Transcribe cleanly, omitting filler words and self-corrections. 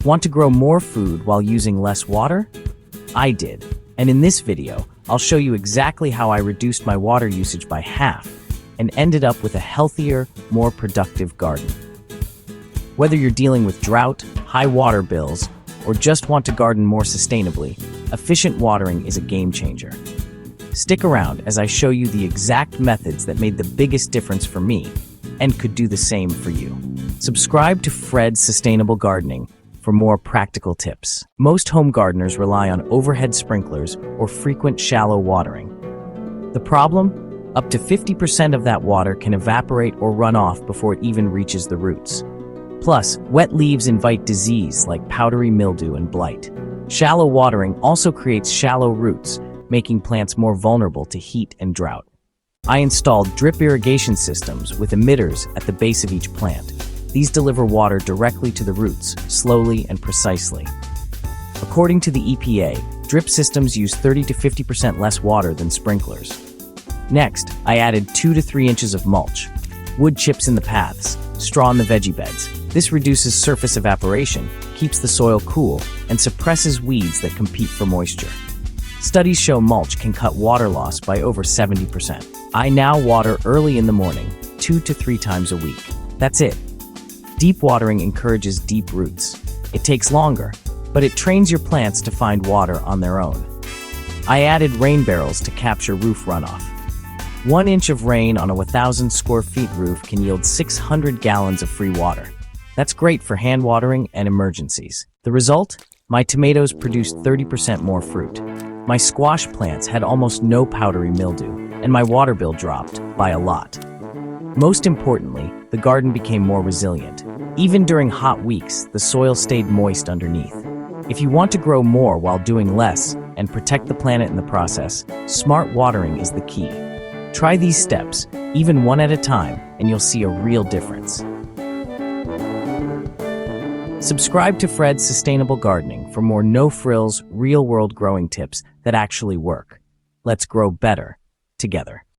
Want to grow more food while using less water? I did, and in this video, I'll show you exactly how I reduced my water usage by half and ended up with a healthier, more productive garden. Whether you're dealing with drought, high water bills, or just want to garden more sustainably, efficient watering is a game changer. Stick around as I show you the exact methods that made the biggest difference for me and could do the same for you. Subscribe to Fred's Sustainable Gardening for more practical tips. Most home gardeners rely on overhead sprinklers or frequent shallow watering. The problem? Up to 50% of that water can evaporate or run off before it even reaches the roots. Plus, wet leaves invite disease like powdery mildew and blight. Shallow watering also creates shallow roots, making plants more vulnerable to heat and drought. I installed drip irrigation systems with emitters at the base of each plant. These deliver water directly to the roots, slowly and precisely. According to the EPA, drip systems use 30 to 50% less water than sprinklers. Next, I added 2 to 3 inches of mulch, wood chips in the paths, straw in the veggie beds. This reduces surface evaporation, keeps the soil cool, and suppresses weeds that compete for moisture. Studies show mulch can cut water loss by over 70%. I now water early in the morning, 2 to 3 times a week. That's it. Deep watering encourages deep roots. It takes longer, but it trains your plants to find water on their own. I added rain barrels to capture roof runoff. 1 inch of rain on a 1,000 square feet roof can yield 600 gallons of free water. That's great for hand watering and emergencies. The result? My tomatoes produced 30% more fruit. My squash plants had almost no powdery mildew, and my water bill dropped by a lot. Most importantly, the garden became more resilient. Even during hot weeks, the soil stayed moist underneath. If you want to grow more while doing less and protect the planet in the process, smart watering is the key. Try these steps, even one at a time, and you'll see a real difference. Subscribe to Fred's Sustainable Gardening for more no-frills, real-world growing tips that actually work. Let's grow better together.